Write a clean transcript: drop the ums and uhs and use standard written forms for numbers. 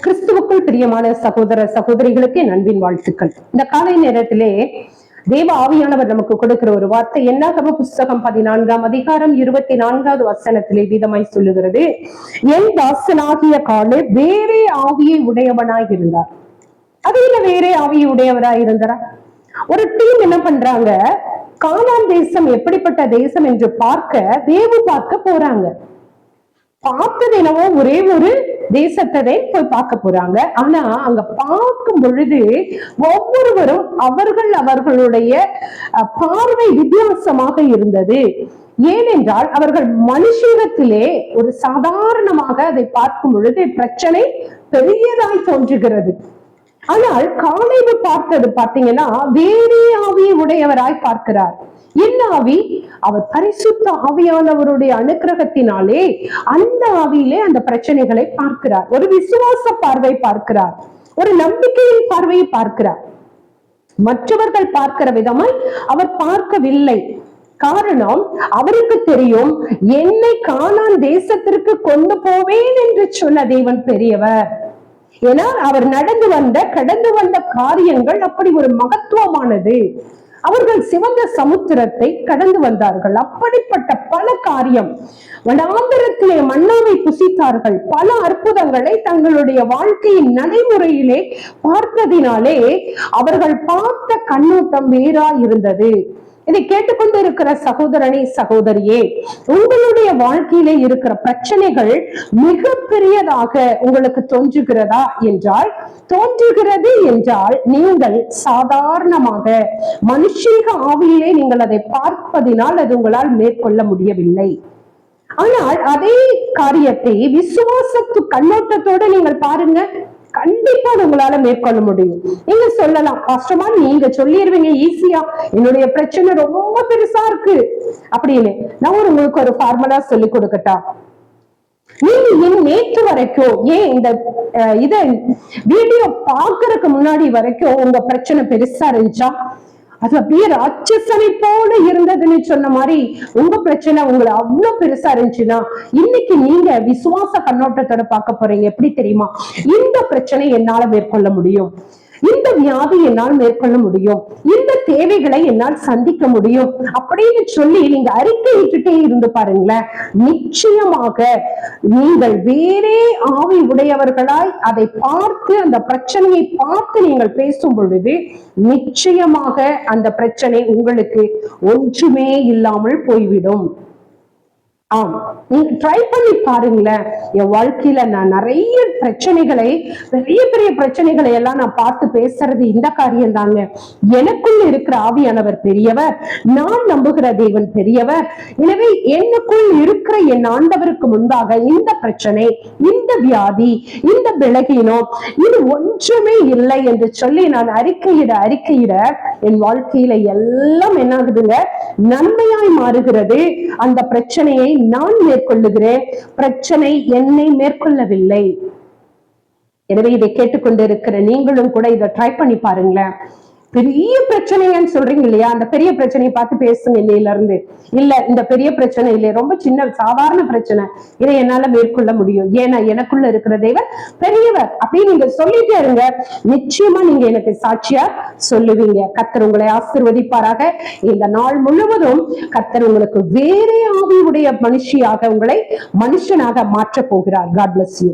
கிறிஸ்துவுக்குள் பிரியமான சகோதர சகோதரிகளுக்கு என் அன்பின் வாழ்த்துக்கள். இந்த காலை நேரத்திலே தேவ ஆவியானவர் நமக்கு கொடுக்கிற ஒரு வார்த்தை என்னாகம புஸ்தகம் 14ஆம் அதிகாரம் 24வது வசனத்திலே விதமாய் சொல்லுகிறது, என் தாசனாகிய காலேப் வேறே ஆவியை உடையவனாய் இருந்தார். அது இல்ல வேறே ஆவியை உடையவராய் இருந்தாரா? ஒரு டீம் என்ன பண்றாங்க, கானான் தேசம் எப்படிப்பட்ட தேசம் என்று பார்க்க போறாங்க. பார்த்தது என்னவோ ஒரே ஒரு தேசத்தை போய் பார்க்க போறாங்க. ஆனா அங்க பார்க்கும் பொழுது ஒவ்வொருவரும் அவர்களுடைய பார்வை வித்தியாசமாக இருந்தது. ஏனென்றால் அவர்கள் மனுஷத்திலே ஒரு சாதாரணமாக அதை பார்க்கும் பொழுது பிரச்சனை பெரியதாய் தோன்றுகிறது. ஆனால் காலேபு பார்த்தது பாத்தீங்கன்னா வேறே ஆவியை உடையவராய் பார்க்கிறார். என்ன ஆவி? அவர் பரிசுத்த ஆவியானவருடைய அனுக்கிரகத்தினாலே அந்த ஆவியிலே அந்த பிரச்சனைகளை பார்க்கிறார். ஒரு விசுவாச பார்வை பார்க்கிறார், ஒரு நம்பிக்கையின் பார்வையை பார்க்கிறார். மற்றவர்கள் பார்க்கிற விதமாய் அவர் பார்க்கவில்லை. காரணம், அவருக்கு தெரியும், என்னை கானான் தேசத்திற்கு கொண்டு போவேன் என்று சொன்ன தேவன் பெரியவர். ஏன்னா அவர் கடந்து வந்த காரியங்கள் அப்படி ஒரு மகத்துவமானது. அவர்கள் சிவந்த சமுத்திரத்தை கடந்து வந்தார்கள். அப்படிப்பட்ட பல காரியம், வனாந்தரத்திலே மன்னாவை புசித்தார்கள். பல அற்புதங்களை தங்களுடைய வாழ்க்கையின் நடைமுறையிலே பார்த்ததினாலே அவர்கள் பார்த்த கண்ணோட்டம் வேறா இருந்தது. இதை கேட்டுக்கொண்டு இருக்கிற சகோதரனே சகோதரியே, உங்களுடைய வாழ்க்கையிலே இருக்கிற பிரச்சனைகள் மிக பெரியதாக உங்களுக்கு தோன்றுகிறது என்றால் நீங்கள் சாதாரணமாக மனுஷீக ஆவியிலே நீங்கள் அதை பார்ப்பதினால் அது உங்களால் மேற்கொள்ள முடியவில்லை. ஆனால் அதே காரியத்தை விசுவாசத்து கண்ணோட்டத்தோடு நீங்கள் பாருங்க, கண்டிப்பா உங்களால மேற்கொள்ள முடியும். நீங்க சொல்லலாம், கஷ்டமா நீங்க சொல்லிடுவீங்க ஈஸியா, என்னுடைய பிரச்சனை ரொம்ப பெருசா இருக்கு அப்படின்னு. நான் உங்களுக்கு ஒரு ஃபார்முலா சொல்லி கொடுக்கட்டா? நீங்க நேற்று வரைக்கும், ஏன் இந்த வீடியோ பாக்குறதுக்கு முன்னாடி வரைக்கும் உங்க பிரச்சனை பெருசா இருந்துச்சா? அது அப்படியே ராட்சசனை போல இருந்ததுன்னு சொன்ன மாதிரி உங்க பிரச்சனை உங்களை அவ்வளவு பெருசா இருந்துச்சுன்னா, இன்னைக்கு நீங்க விசுவாச கண்ணோட்டத்தோட பார்க்க போறீங்க. எப்படி தெரியுமா? இந்த பிரச்சனை என்னால மேற்கொள்ள முடியும், இந்த வியாதி என்னால் மேற்கொள்ள முடியும், இந்த தேவைகளை என்னால் சந்திக்க முடியும் அப்படின்னு சொல்லி நீங்க அறிக்கையிட்டுட்டே இருந்து பாருங்களேன். நிச்சயமாக நீங்கள் வேறே ஆவி உடையவர்களாய் அதை பார்த்து, அந்த பிரச்சனையை பார்த்து நீங்கள் பேசும் பொழுது நிச்சயமாக அந்த பிரச்சனை உங்களுக்கு ஒன்றுமே இல்லாமல் போய்விடும். ஆம், நீங்க ட்ரை பண்ணி பாருங்களேன். என் வாழ்க்கையில நான் நிறைய பிரச்சனைகளை, பெரிய பெரிய பிரச்சனைகளை எல்லாம் நான் பார்த்து பேசுறது இந்த காரியம் தாங்க. எனக்குள்ள இருக்கிற ஆவியானவர் பெரியவர், நான் நம்புகிற தேவன் பெரியவர். எனவே எனக்குள் இருக்கிற என் ஆண்டவருக்கு முன்பாக இந்த பிரச்சனை, இந்த வியாதி, இந்த பலகீனம் இது ஒன்றுமே இல்லை என்று சொல்லி நான் அறிக்கையிட என் வாழ்க்கையில எல்லாம் என்ன ஆகுதுங்க, நன்மையாய் மாறுகிறது. அந்த பிரச்சனையை நான் மேற்கொள்ளுகிறேன், பிரச்சனை என்னை மேற்கொள்ளவில்லை. எனவே இதை கேட்டுக்கொண்டிருக்கிற நீங்களும் கூட இதை ட்ரை பண்ணி பாருங்களேன். பெரிய பிரச்சனைன்னு சொல்றீங்க இல்லையா, அந்த பெரிய பிரச்சனையை பார்த்து பேசுங்க. இன்னையில இருந்து இல்ல, இந்த பெரிய பிரச்சனை இல்லை, ரொம்ப சின்ன சாதாரண பிரச்சனை, இதை என்னால மேற்கொள்ள முடியும், ஏன்னா எனக்குள்ள இருக்கிற தேவன் பெரியவர் அப்படின்னு நீங்க சொல்லிட்டே இருங்க. நிச்சயமா நீங்க எனக்கு சாட்சியா சொல்லுவீங்க. கர்த்தர் உங்களை ஆசீர்வதிப்பாராக. இந்த நாள் முழுவதும் கர்த்தர் உங்களுக்கு வேறே ஆவியுடைய மனுஷியாக, உங்களை மனுஷனாக மாற்ற போகிறார். God bless you.